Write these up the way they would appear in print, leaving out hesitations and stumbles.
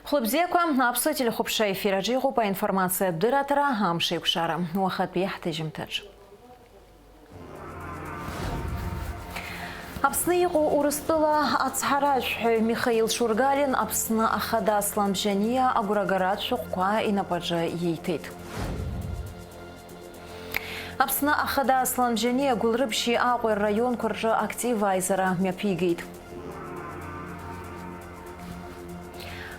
Хлопзеква апсатили хопша эфира джигу по информации дыратора амши кшара. Уахат бияхты жимтадж. Апсны урыстыла ацхарач Михаил Шургалин апсны ахада асламжания агурагарат шуква инападжа ейтит. Апсны ахада асламжания гулрыбши агуэр район куржа активайзера мяпигейт.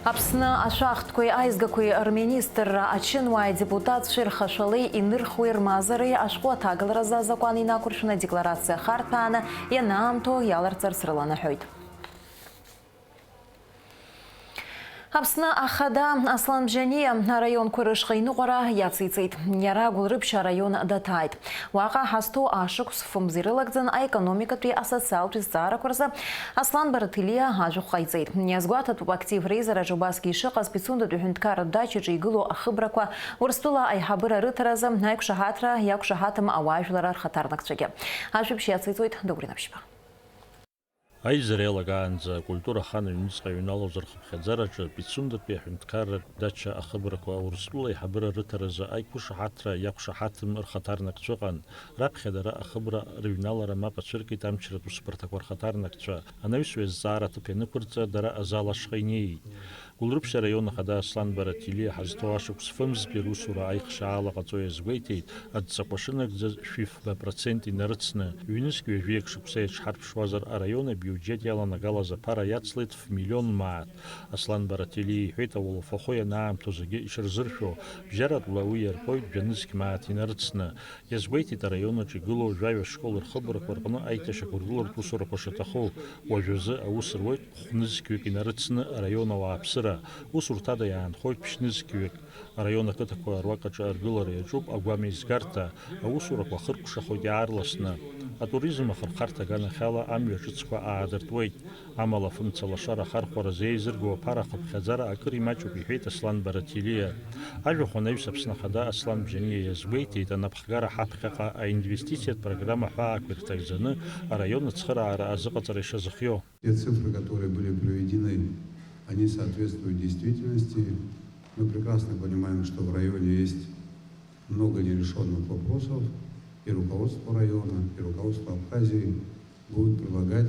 Апсны ашахткой айзгакой арминистр ачинвай депутат Ширхашалы и Нырхуир Мазары ашқуа тағылраза законына күршіна декларация хартпаны янамто яларцар сырланы хойд. Апсны ахада асламжания район көрішқайны қора яцицейд. Яра гулрыбша район датайд. Ваға хасту ашық сфумзирылагден экономика при ассоциал призара курса Аслан Баратылия ажуқ қайцейд. Язгуат атуп актив рейзера жубаски шыға спецунда дүхінткар дачы жигылу ахыбраква урстула айхабыра рытаразы найкшахатра якшахатым авайжуларар хатарнакчаге. Ажубши яцицейд добринапшипа. Айзерела ганза культура хана юнисқа юнало зархабхадзараджа пицунда пехунткар дача ахыбраква урсула айхабыра рытаразы айкушахатра якшахатым ирхатарнакчуған рапхедара ахыбра ревиналара мапа цирки тамчирату спартаквар хатарнакча анависвез зара тупеныкурца дара азала шхайней. Гулрыбша района хада Аслан Баратылия хазтуашук сфымз берусура айхшаала гацоя звейтейт адзапашынак за 5% инарыцны юниск век шуксейч харпшвазар района бюджет ялана галаза пара яцлит в миллион маат. Аслан Баратылия хвейта волу фахоя наам тозаге ишарзыршо бжарат лауяр пойт бжаныск маат инарыцны язвейтейт района чигыло жавя школы хыбрак варгана айташа кургулар пусура пашатаху важузы аусырвойт хуныск век инарыцны района ваапсыр Усуртада ян хойт пшнизкивек района кытаква арвакача аргылар яжуб агвами изгарта усурак вахыркуша ходи арласна а туризм ахархарта гана хала амья жицква аадыртвейт амала функцала шара хархвара зейзыргва парахаб хазара акыри мачу бихвейт Аслан Баратылия ажу хонавис апснахада Аслан бжания язвейт и напхгара хапхака инвестицият программа хааквертайзаны района цхара ара азыкатара шазахьё. Те цифры, которые были приведены, они соответствуют действительности. Мы прекрасно понимаем, что в районе есть много нерешенных вопросов, и руководство района, и руководство Абхазии будут прилагать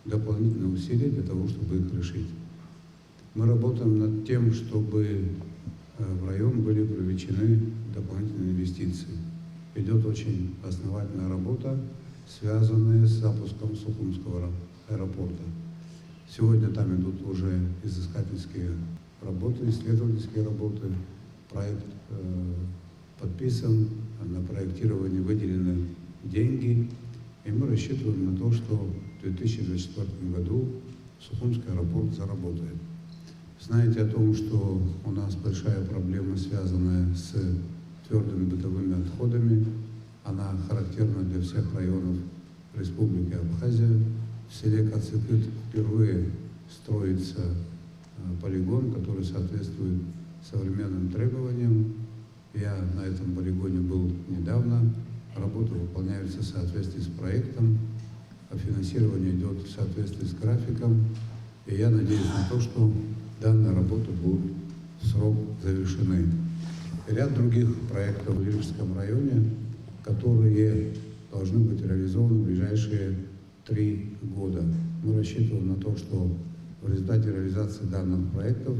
дополнительные усилия для того, чтобы их решить. Мы работаем над тем, чтобы в район были привлечены дополнительные инвестиции. Идет очень основательная работа, связанная с запуском Сухумского аэропорта. Сегодня там идут уже изыскательские работы, исследовательские работы. Проект подписан, на проектирование выделены деньги. И мы рассчитываем на то, что в 2024 году Сухумский аэропорт заработает. Знаете о том, что у нас большая проблема, связанная с твердыми бытовыми отходами. Она характерна для всех районов Республики Абхазия. В селе Кацикыт впервые строится полигон, который соответствует современным требованиям. Я на этом полигоне был недавно. Работы выполняются в соответствии с проектом, а финансирование идет в соответствии с графиком. И я надеюсь на то, что данные работы будут в срок завершены. И ряд других проектов в Рижском районе, которые должны быть реализованы в ближайшие 3 года. Мы рассчитываем на то, что в результате реализации данных проектов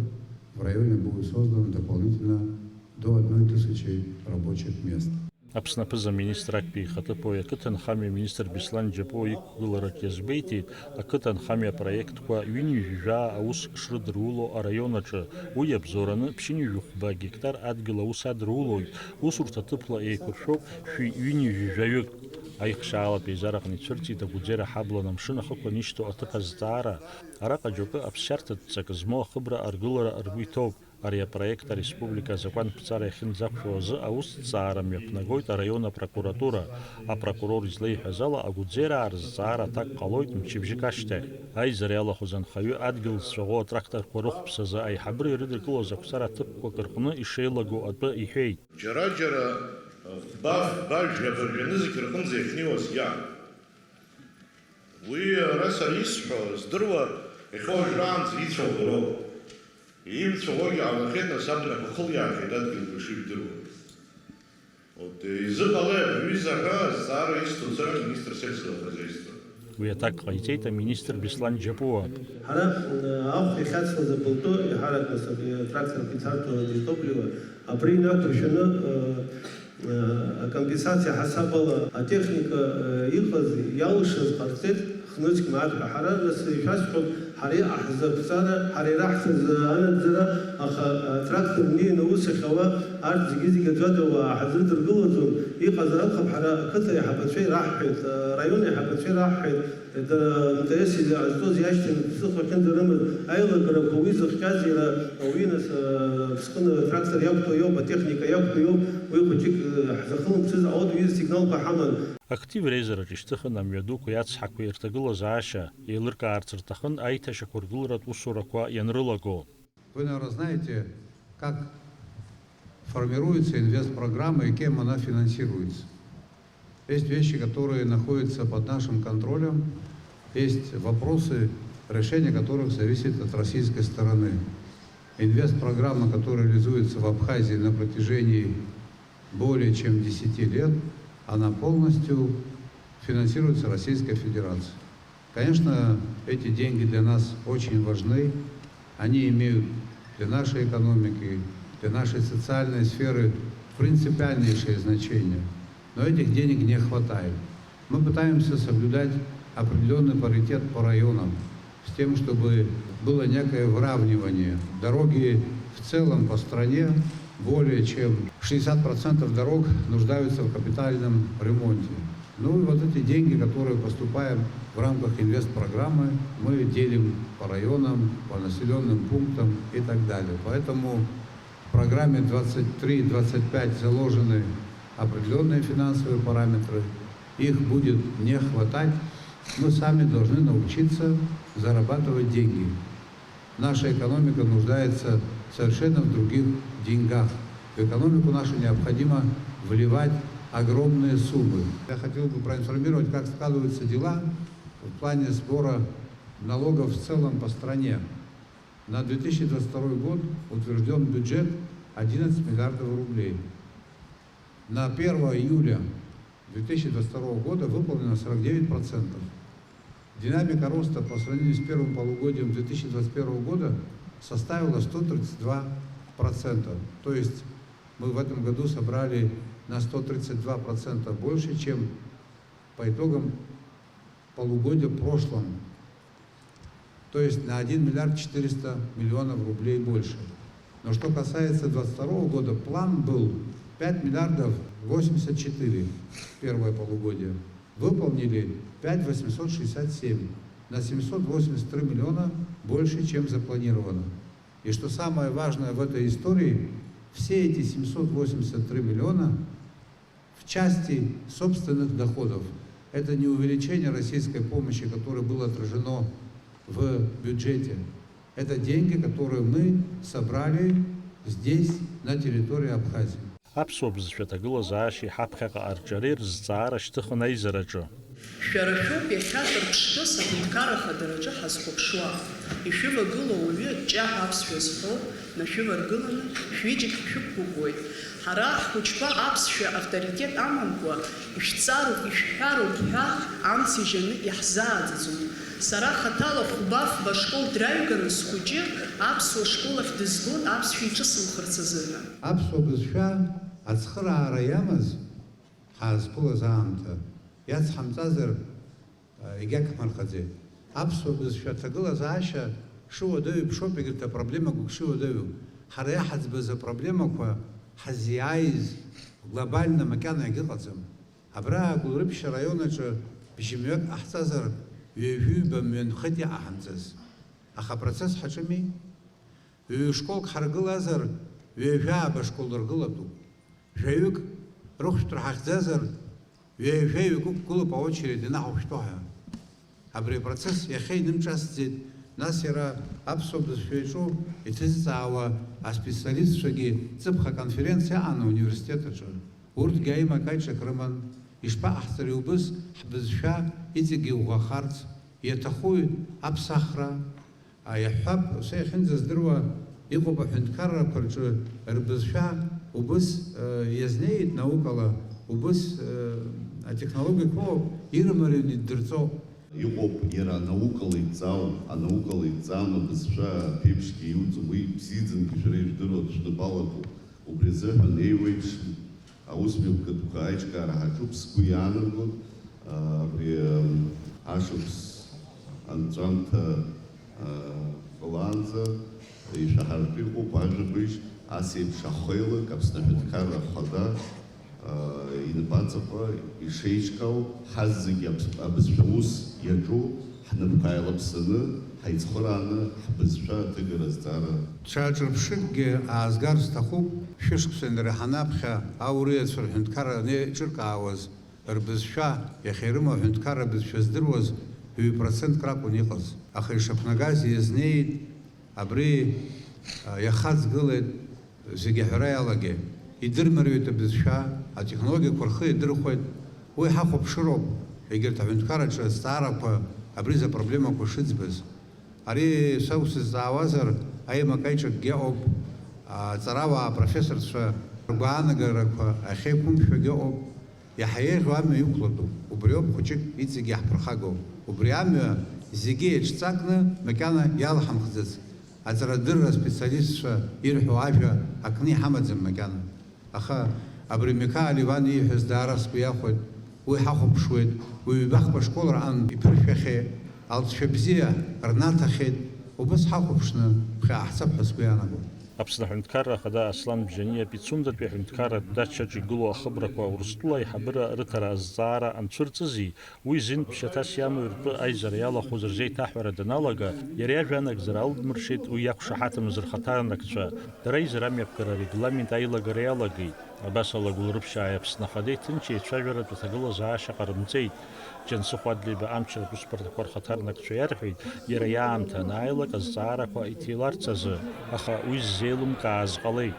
в районе будет создано дополнительно до 1000 рабочих мест. Апснапыза министр акпи хатыпоя кытан хами министр Беслан Джапои гыларак язбейти, а кытан хами проект ква юни жужа аус шрыдруло районача уябзораны пшини жухба гектар адгыла усадрулой усурта тыпла эйкуршоп ши юни жужавек айхшаала пейзарахни цурти да гудзера хабланам шына хокла ништо атыказдаара арака джопы апшарта цакзмо хыбра аргылара аргуйтоп Ария проекта Республика закон пцара хин запшозы аус царам япнагойта района прокуратура, а прокурор излей хазала агудзера арзара так қалойт мчибжикаште. Ай заряла хозан хаю адгил свого трактор корух псаза ай хабри рыдыркыло закусара тыпко кырқыны ишейлагу адбы ихей. Жара бав жабыргеныз кырқын зехниос я. Вы раса исхо здорово эхо жран зрицо горо. имцогоги алахетна сабна бахулия хедат гилбшибдеру. Вот из-за того, визага старый институциональный министр сельского хозяйства. ويتاك قيتيتا министр Беслан Джапуа. Она авторитетно забылто и харак на трактор пиццарту топлива, а при напряжена компенсация хасабала, а техника ихаз ялышез картет хнуцк мад хара нас фасху حري أحزب سنة حري راح أنا زرا تراكتور مني نوسخ خوا أرض جيزي جدود وحزرت الجلوزون يقدر أخب حرا كثر يحبط شيء راح حيت ريون يحبط شيء راح حيت متيسي عزوز يعيشتن سخر كنت رمز أيضا قرب كويس خكازي لا وينس سكن تراكتور يبطو يوم بتكنيكا يبطو يوم ويخرجك حزخون بسز عود ويز سيجنال بحمل актив резерат иштыхын амҩаду иацҳақәа ирҭагылазаашьа еилыркаарц рҭахын аиҭашьақәа ргыларатә усурақәа ианрылаго. Вы, наверное, знаете, как формируется инвестпрограмма и кем она финансируется. Есть вещи, которые находятся под нашим контролем, есть вопросы, решение которых зависит от российской стороны. Инвестпрограмма, которая реализуется в Абхазии на протяжении более чем 10 лет, она полностью финансируется Российской Федерацией. Конечно, эти деньги для нас очень важны. Они имеют для нашей экономики, для нашей социальной сферы принципиальнейшее значение. Но этих денег не хватает. Мы пытаемся соблюдать определенный паритет по районам, с тем, чтобы было некое выравнивание. Дороги в целом по стране, более чем 60% дорог нуждаются в капитальном ремонте. Ну и вот эти деньги, которые поступают в рамках инвестпрограммы, мы делим по районам, по населенным пунктам и так далее. Поэтому в программе 23-25 заложены определенные финансовые параметры. Их будет не хватать. Мы сами должны научиться зарабатывать деньги. Наша экономика нуждается совершенно в других деньгах. В экономику нашу необходимо вливать огромные суммы. Я хотел бы проинформировать, как складываются дела в плане сбора налогов в целом по стране. На 2022 год утвержден бюджет 11 миллиардов рублей. На 1 июля 2022 года выполнено 49%. Динамика роста по сравнению с первым полугодием 2021 года составила 132%. То есть мы в этом году собрали на 132% больше, чем по итогам полугодия прошлом. То есть на 1 миллиард 400 миллионов рублей больше. Но что касается 2022 года, план был 5 миллиардов 84 первое полугодие. Выполнили 5 867, на 783 миллиона больше, чем запланировано. И что самое важное в этой истории, все эти 783 миллиона в части собственных доходов. Это не увеличение российской помощи, которое было отражено в бюджете. Это деньги, которые мы собрали здесь, на территории Абхазии. Аԥсуа бызшәаҭагылазаашьа иҳаԥхьаҟа арҿиареи рызҵаара шьҭыхын аизараҿы. Шәара шәоуп иахьа рԥштәыс аҳәынҭқар ахадараҿы ҳазхәаԥшуа. Ишәывагылоу уаҩы ҷаҳ аԥсшәа зҳәо, нашәываргыланы шәҩыџьегь шәықәгәыӷуеит. Ҳара ҳхәыҷқәа аԥсшәа авторитет амамкәа, ишәцароуп, ишәҳәароуп ҳәа амц ижьаны иаҳзааӡаӡом. Сара хаҭала Хәбаф башкол драҩганы схәыҷы аԥсуа школ ахь дызгон аԥсшәа иҿысымхырц азыҳәа. Аԥсуа бызшәа ацхыраара иамаз ҳаазқәылаз аамҭа иацҳамҵазар егьагҳмырхаӡеит. Аԥсуа бызшәа аҭагылазаашьа шыуадаҩу ԥшоуп егьырҭ апроблемақәа шыуадаҩу. Ҳара иаҳаӡбыз апроблемақәа ҳазиааиз глобально макьана иагьыҟаӡам. Абра Гәылрыԥшьа араион аҿы бжьымҩак ҟаҳҵазар ҩажәиҩба мҩанхеит иаҳамҵаз. Аха апроцесс ҳаҿыми. Ҩ-школк ҳаргылазар ҩажәаа башкол ргылатәуп. Жәаҩык рыхәшәтәра ҳахьӡазар ҩажәаҩык уқәгылоуп аочеред инаҳушәҭәо ҳәа. Абри апроцесс иахьа инымҿасӡеит. Нас иара аԥсуа бызшәа иҿу иҭызҵаауа аспециалистцәагьы ҵыԥх аконференциа аҟан ауниверситет аҿы. Урҭгьы аимак аиҿак рыман. Ишԥаҟаҳҵари убыс ҳбызшәа иҵегь иӷәӷәахарц, иаҭаху аԥсахра, иаҳҳәап, са иахьынӡаздыруа иҟоуп аҳәынҭқаррақәа рҿы рбызшәа убыс иазнеит наукала, убыс атехнологиақәа ирымарианы иддырҵо. Иҟоуп иара анаукала иҵау, анаукала иҵам абызшәа аԥеиԥшгьы иуӡом, уи бзиаӡангьы шәара ижәдыруа дышныбалақәоу. Убри азыҳәан еиуеиԥш аусмҩаԥгатәқәа аиҿкаара ҳаҿуп, сгәы иаанагон абри ашықәс анҵәамҭа балаанӡа ишәаҳартә иҟоуп ажәабжь, ас еиԥш ахәеилак Аԥсны Аҳәынҭқарра Ахада инапаҵаҟа ишеиҿкаау, ҳаз зегьы абызшәа ус иаҿу, ҳнапқәа ааилаԥсаны, ҳаицхырааны ҳбызшәа аҭыгара азҵаара. Ҽааҿырԥшыкгьы аазгар сҭахуп, шәышықәса инраҳаны аԥхьа аурыҩцәа рҳәынҭқарра анеиҿыркаауаз рбызшәа, иахьа ирымоу аҳәынҭқарра бызшәа здыруаз 2% ракәын иҟаз. Аха ишаԥнагаз иазнеит, абри иахаҵгылеит, зегьы аҳәара иалагеит. Идырмырҩит абызшәа, атехнологиақәа рхы идырхәеит, уи ҳахәаԥшыроуп, егьырҭ аҳәынҭқарраҿы азҵаарақәа абри запроблемақәа шыӡбаз. Ари са усызҵаауазар, аимак аиҿакгьы ыҟоуп, аҵарауаа апрофессорцәа ргәаанагарақәа ахьеиқәымшәогьы ыҟоуп, иаҳа еиӷьу амҩа иқәлатәуп, убри ауп хәыҷык иҵегь иаҳԥырхагоу. Убри амҩа зегьы еиҿҵакны макьана иалҳамхӡац. Аҵарадырра специалистцәа ирҳәо ажәа акны иҳамаӡам макьана. Аха абри Микаел Иван ииҳәаз даара сгәы иахәоит, уи ҳахәаԥшуеит, уи ҩбахԥа школраан иԥыршәахьеит, алҵшәа бзиа рнаҭахьеит, убыс ҳахәаԥшны ԥхьааҳцап ҳәа сгәы иаанагоит. Аԥсны Аҳәынҭқарра Ахада Аслан Бџьаниа Пицундатәи аҳәынҭқарратә дачаҿы игылоу ахыбрақәа Урыстәыла аиҳабыра рыҭара азҵаара анцәырҵызи, уи зинтә ԥшьаҭас иамоу ртәы аизара иалахәыз рзеиҭаҳәара даналага, иара иажәа анагӡара алдмыршеит уи иақәшаҳаҭымыз рхаҭарнакцәа, дара аизара амҩаԥгара арегламент аилагара иалагеит. Абас ала Гәылрыԥшьааи Аԥсны Ахадеи ҭынч еицәажәаратә аҭагылазаашьа ҟарымҵеит. Џьансыхә Адлеиба амчратә усбарҭақәа рхаҭарнакцәа иарҳәеит, иара иаамҭа анааилак азҵаарақәа иҭиларц азы, аха уи ззеилымкааз ҟалеит.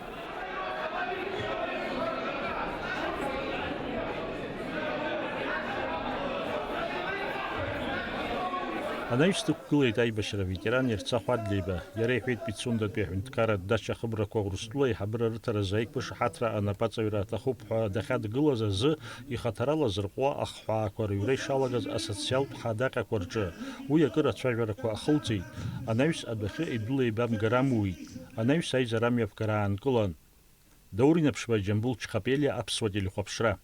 Анаҩс дықәгылеит аибашьра ветеран Ерцахә Адлеиба, иара иҳәеит Пицундатәи аҳәынҭқарратә дача ахыбрақәа Урыстәыла аиҳабыра рыҭаразы аиқәышаҳаҭра анапаҵаҩра аҭахуп ҳәа дахьадгылаз азы ихаҭара лазырҟәуа ахҳәаақәа рыҩра ишалагаз асоциалтә ҳадаҟьақәа рҿы уи акыр ацәажәарақәа ахылҵеит. Анаҩс адәахьы идәылеибамгар амуит. Анаҩс аизара амҩаԥгара аанкылан. Даур Инаԥшба, Џьамбул Чхапелиа, аԥсуа телехәаԥшра.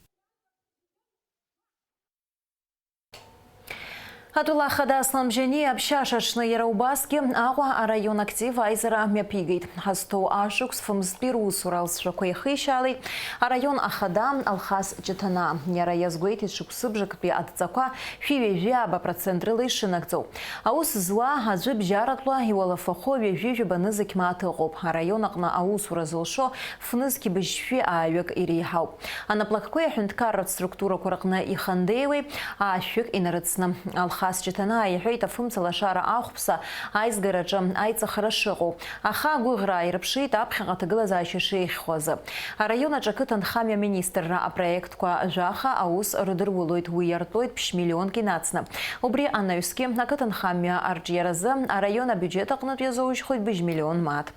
Атула Ахада Аслан Бџьаниа аԥшьашаҽны иара убасгьы Аҟәа араион актив аизара мҩаԥигеит. Ҳазҭоу ашықәс фымзтәи русура алҵшәақәа ихишьаалеит араион Ахада Алхас Ҷыҭанаа. Иара иазгәеиҭеит шықәсыбжактәи адҵақәа 70% рыла ишынагӡоу. Аус зуа аӡәы бжьаратәла иуалафахо 20 банызықь мааҭ ыҟоуп. Араион аҟны аусура зылшо фнызқьы быжьшәи ааҩык иреиҳауп. Анаплакқәеи аҳәынҭқарратә структурақәа рҟны ихандеиуеи аашәык инарыцны. Алхас Ҷыҭанаа иҳәеит афымца лашара ахәԥса аизгараҿы аиҵахара шыҟоу. Аха агәыӷра ирыԥшит аԥхьаҟа аҭагылазаашьа шеиӷьхоз. Араион аҿы ақыҭанхамҩа министрра апроектқәа жәаха аус рыдырулоит, уи иартәоит 5 миллионк инацны. Убри анаҩсгьы ақыҭанхамҩа арҿиаразы араион абиуџьет аҟнытә иазоужьхоит 2 миллион мааҭ.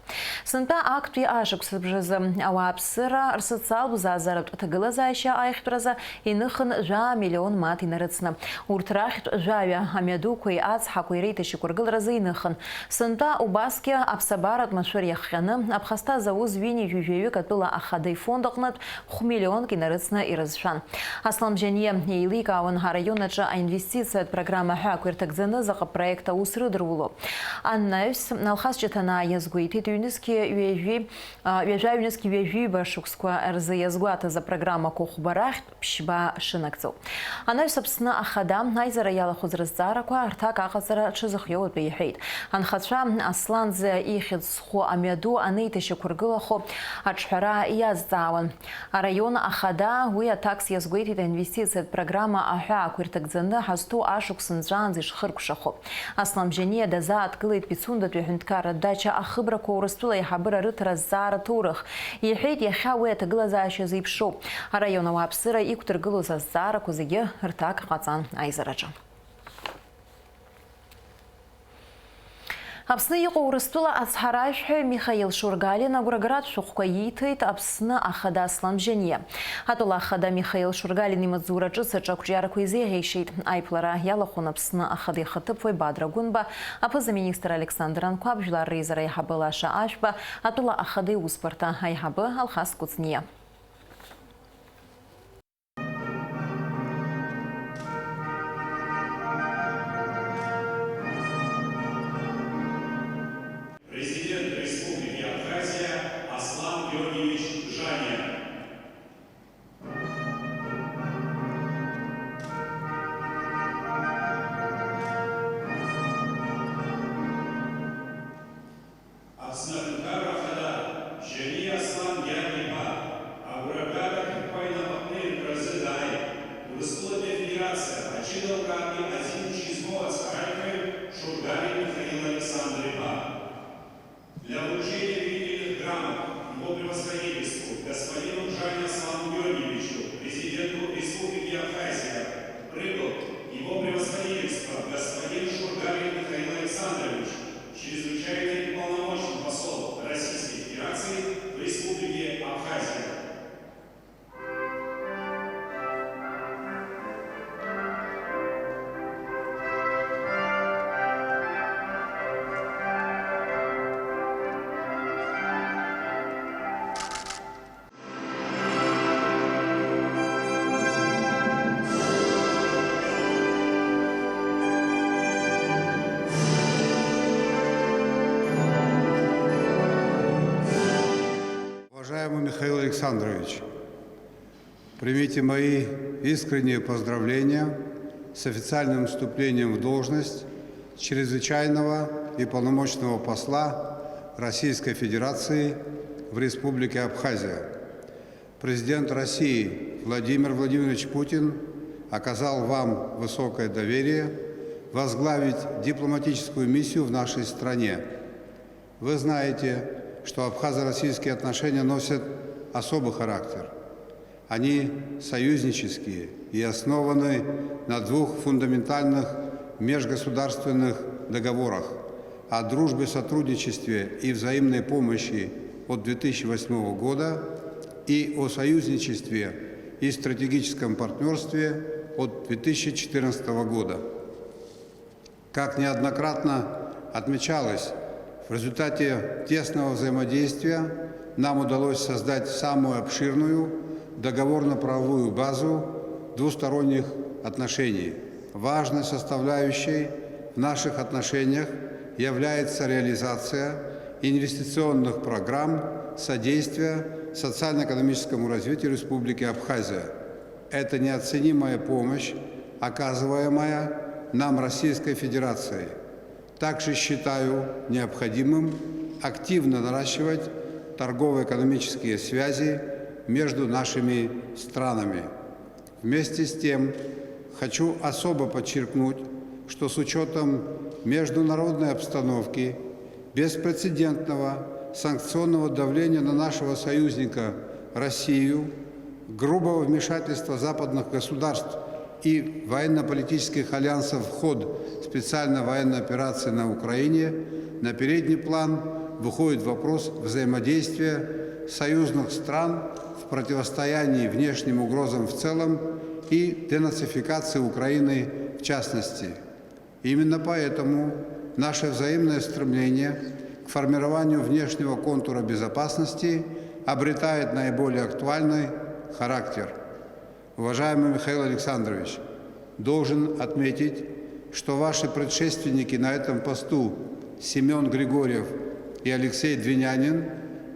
Сынтәа актәи ашықәсыбжазы ауааԥсыра рсоциалтә бзазаратә аҭагылазаашьа аихтәразы иныхын 1 миллион мааҭ инарыцны. Урҭ рахьтә жәаҩа амҩадуқәеи ацҳақәеи реиҭашьақәыргыларазы иныхын. Сынтәа убасгьы аԥсабаратә машәыр иахҟьаны аԥхасҭа зауз ҩынҩажәи жәаҩык атәыла Ахада ифонд аҟнытә 5 миллионк инарыцны ирызшәан. Аслан Бџьаниа еиликаауан араион аҿы аинвестициатә программа ҳәа ирҭагӡаны заҟа проект аус рыдыруло. Анаҩс Алхас Ҷыҭанаа иазгәеиҭеит ҩажәа-ҩнызқь ҩажәиба шықәсқәа рзы иазгәаҭаз апрограммақәа хәбарахьтә ԥшьба шынагӡоу. Анаҩс Аԥсны Ахада аизара иалахәыз рызҵаарақәа рҭак аҟаҵара ҽазыхиоу атәы иҳәеит. Анхацәа Асланӡе ихьыӡ зху амҩаду анеиҭашьақәыргылахо аҿҳәара иазҵаауан. Араион Ахада уи аҭакс иазгәеиҭеит аинвестициатә программа аҳәаақәа ирҭагӡаны ҳазҭоу ашықәс нҵәаанӡа ишхыркәшахо. Аслан Бџьаниа дазааҭгылеит Пицундатәи аҳәынҭқарратә дача ахыбрақәа Урыстәыла аиҳабыра рыҭара азҵаара ҭоурых. Иҳәеит иахьа уи аҭагылазаашьа зеиԥшроуп. Араион ауааԥсыра иқәдыргылоз азҵаарақәа зегьы рҭак ҟаҵан аизараҿы. Апсны Урыстула Ацхарашхы Михаил Шургалин Агураград Шухкаитыт Апсны Ахада Асламжение. Атула Ахада Михаил Шургалин Имадзура Джиса Чакуджара Куизе Гейшит Айплара Ялахун Апсны Ахады Хатыпвой Бадрагунба Апыза министр Александр Анкваб Жлар Рейзара Яхабылаша Ашба Атула Ахады Успарта Айхабы Алхас Куцния. Президент Республики Абхазия Аслан Георгиевич Жанин. Аслан Яниба, Агурагада Кипайна Мапнин Бразилай, Урыстулы Федерация, Ачидовка и Азин Чизмо Ацхарайкой, Шургалин Михаил Александрович. Для вручения верительных грамот его превосходительству господину Жанне Аслану Георгиевичу, президенту Республики Абхазия, прибыл его превосходительство господин Шургалин Михаил Александрович, чрезвычайный и полномочный посол Российской Федерации в Республике Абхазия. Уважаемый Михаил Александрович, примите мои искренние поздравления с официальным вступлением в должность чрезвычайного и полномочного посла Российской Федерации в Республике Абхазия. Президент России Владимир Владимирович Путин оказал вам высокое доверие возглавить дипломатическую миссию в нашей стране. Вы знаете, что абхазо-российские отношения носят особый характер. Они союзнические и основаны на двух фундаментальных межгосударственных договорах о дружбе, сотрудничестве и взаимной помощи от 2008 года и о союзничестве и стратегическом партнерстве от 2014 года. Как неоднократно отмечалось, в результате тесного взаимодействия нам удалось создать самую обширную договорно-правовую базу двусторонних отношений. Важной составляющей в наших отношениях является реализация инвестиционных программ содействия социально-экономическому развитию Республики Абхазия. Это неоценимая помощь, оказываемая нам Российской Федерацией. Также считаю необходимым активно наращивать торгово-экономические связи между нашими странами. Вместе с тем хочу особо подчеркнуть, что с учетом международной обстановки, беспрецедентного санкционного давления на нашего союзника Россию, грубого вмешательства западных государств и военно-политических альянсов в ход специальной военной операции на Украине, на передний план выходит вопрос взаимодействия союзных стран в противостоянии внешним угрозам в целом и денацификации Украины в частности. Именно поэтому наше взаимное стремление к формированию внешнего контура безопасности обретает наиболее актуальный характер. Уважаемый Михаил Александрович, должен отметить, что ваши предшественники на этом посту Семен Григорьев и Алексей Двинянин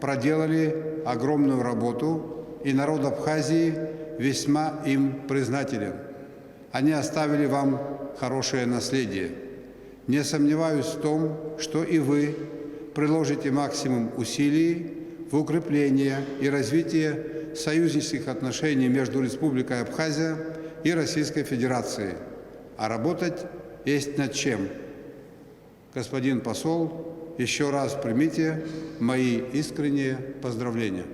проделали огромную работу, и народ Абхазии весьма им признателен. Они оставили вам хорошее наследие. Не сомневаюсь в том, что и вы приложите максимум усилий в укрепление и развитие союзнических отношений между Республикой Абхазия и Российской Федерацией. А работать есть над чем. Господин посол, еще раз примите мои искренние поздравления.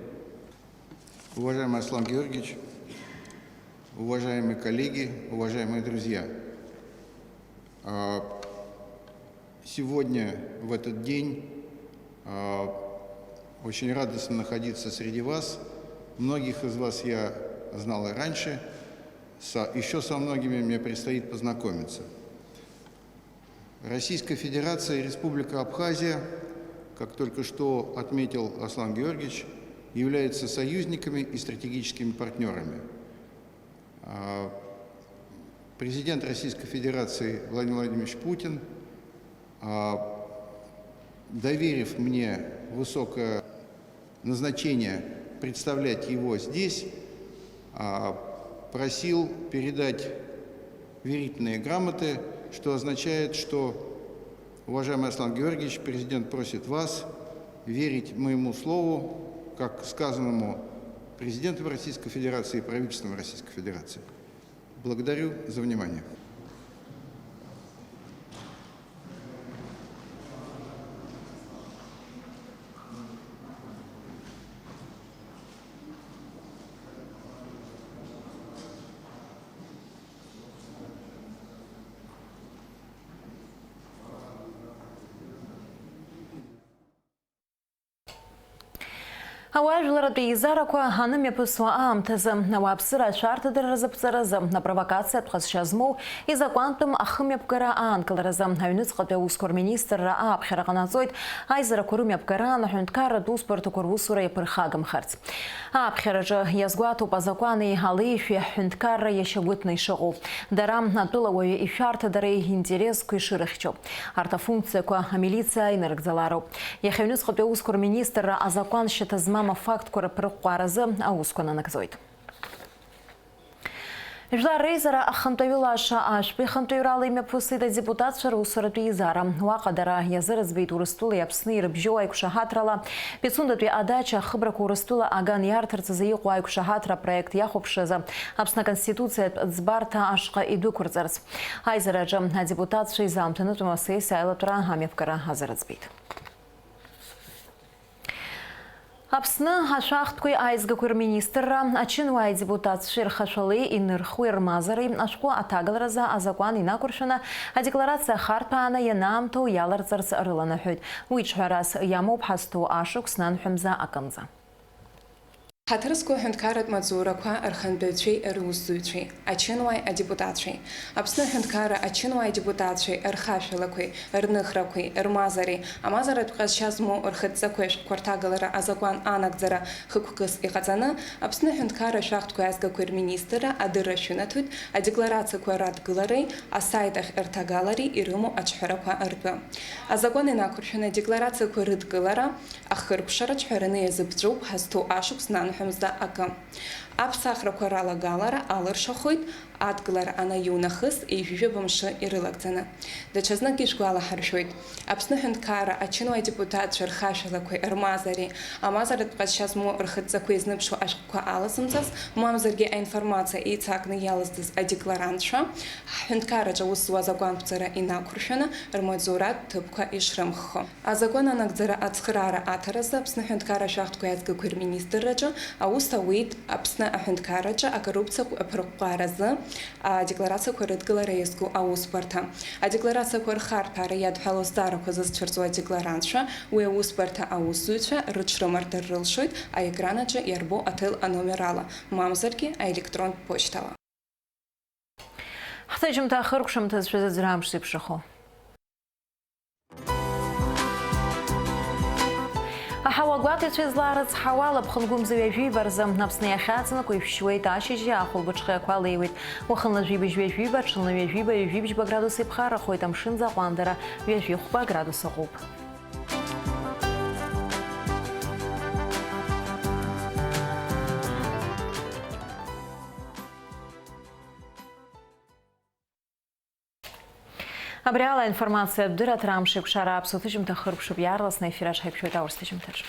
Уважаемый Аслан Георгиевич, уважаемые коллеги, уважаемые друзья, сегодня, в этот день, очень радостно находиться среди вас. Многих из вас я знал и раньше, еще со многими мне предстоит познакомиться. Российская Федерация и Республика Абхазия, как только что отметил Аслан Георгиевич, являются союзниками и стратегическими партнерами. Президент Российской Федерации Владимир Владимирович Путин, доверив мне высокое назначение представлять его здесь, просил передать верительные грамоты, что означает, что, уважаемый Аслан Георгиевич, президент просит вас верить моему слову, как сказанному президентом Российской Федерации и правительством Российской Федерации. Благодарю за внимание. Ауажәларатәи еизарақәа анымҩаԥысуа аамҭазы ауааԥсыра ашәарҭадаразы ԥҵаразы апровокациатә ҟазшьа змоу изакәантәым ахымҩаԥгара аанкыларазы аҩнуҵҟатәи аусқәа рминистрра ааԥхьара ҟанаҵоит аизарақәа рымҩаԥгара аҳәынҭқарратә усбарҭақәа русура иаԥырхагамхарц. Ааԥхьараҿы иазгәаҭоуп азакәани алеишәи аҳәынҭқарра иашьагәыҭны ишыҟоу. Дара атәылауаҩы ишәарҭадареи интересқәа ишырыхьчо. Арҭ афункциақәа амилициа инарыгӡалароуп. Иахьа аҩнуҵҟатәи аусқәа рминистрра азакәан шьаҭа змам афактқәа рыԥырҟҟәаразы аусқәа нанагӡоит. Жәлар реизара ахантәаҩылаша ашәпа ихантәаҩрала имҩаԥысит адепутатцәа русуратәи еизара. Уаҟа дара иазырӡбеит Урыстәылеи Аԥсни ирыбжьоу аиқәшаҳаҭрала Пицундатәи адача ахыбрақәа Урыстәыла аган иарҭарц азы иҟоу аиқәшаҳаҭра апроект иахәаԥшыз Аԥсны Аконституциатә ӡбарҭа ашҟа идәықәырҵарц. Аизараҿы адепутатцәа изаамҭанытәым асессиа аилатәара амҩаԥгара азырӡбеит. Аԥсны ашәахтәқәеи аизгақәеи рминистрра ачынуааи депутатцәеи рхашәалеи инырхуеи рмазареи ашәҟәы аҭагаларазы азакәан инақәыршәаны адекларациа харҭәааны ианаамҭоу иаларҵарц рыланаҳәоит. Уи ҿҳәарас иамоуп ҳазҭоу ашықәс нанҳәымза акымза. Ҳаҭырсқәа аҳәынҭқарратә маҵзурақәа рхантәаҩцәеи русзуҩцәеи, ачынуааи адепутатцәеи, Аԥсны аҳәынҭқарра ачынуааи адепутатцәеи рхашәалақәеи, рныхрақәеи, рмазареи, амазаратә ҟазшьа змоу рхаҵҵақәеи ашәҟәқәа рҭагалара азакәан анагӡара хықәкыс иҟаҵаны, Аԥсны аҳәынҭқарра ашәахтәқәеи аизгақәеи рминистрра адырра шәынаҭоит адекларациақәа радгылареи, асайт ахь рҭагалареи ирымоу аҿҳәарақәа ртәы. Азакәан инақәыршәаны адекларациақәа рыдгылара, ахыркәшара ҿҳәараны иазыԥҵәоуп ҳазҭоу ашықәс нанҳәымза акы. Аԥсахрақәа ралагалара алыршахоит адгылара анаиунахыс еижәижәаба мшы ирылагӡаны. Даҽазнык ишәгәалаҳаршәоит. Аԥсны аҳәынҭқарра ачынуааи адепутатцәа рхашәалақәеи рмазареи, амазаратә ҟазшьа змоу рхаҵҵақәеи знымԥшуа ашәҟәқәа алазымҵаз, мамзаргьы аинформациа еицакны иалазҵаз адекларантцәа, ҳҳәынҭқарраҿы аус зуаз акәантәӡара инақәыршәаны рмаҵзуратә ҭыԥқәа ишрымххо. Азакәан анагӡара ацхыраара аҭаразы Аԥсны аҳәынҭқарра ашәахтәқәеи аизгақәеи рминистрраҿы аус ауит Аԥсны аҳәынҭқарраҿы акоррупциақәа рԥырҟҟәаразы адекларациақәа рыдгылара иазку аусбарҭа. Адекларациақәа рхарҭәаара иадҳәалоу зҵаарақәа зызцәырҵуа адекларантцәа, уи аусбарҭа аусзуҩцәа рыҽрымардыр рылшоит аекран аҿы иарбоу аҭел аномер ала, мамзаргьы аелектронтә почтала. Ҳҭаҷымҭа ахыркәшамҭазшәа зыӡра амш зеиԥшрахо. Аҳауагәаҭаҩцәа излаарыцҳауа алаԥхынгәымзаҩ ажәибаразы Аԥсны иахьаҵанакуа ишәшьуеит ашьыжьи ахәылбыҽхеиқәа леиуеит. Уахынла жәибажә ҩажәиба, ҽынла ҩажәиба, ҩажәибжьба градус иԥхаррахоит, амшын заҟәандара ҩажәихәба градус аҟоуп. Абри ала информациа бдыраҭара амш еиқәшара аԥсуа ҭыжьымҭа хыркәшоуп, иаарласны ефир аҿы ҳаиԥшьоит аурыс ҭыжьымҭаҿы.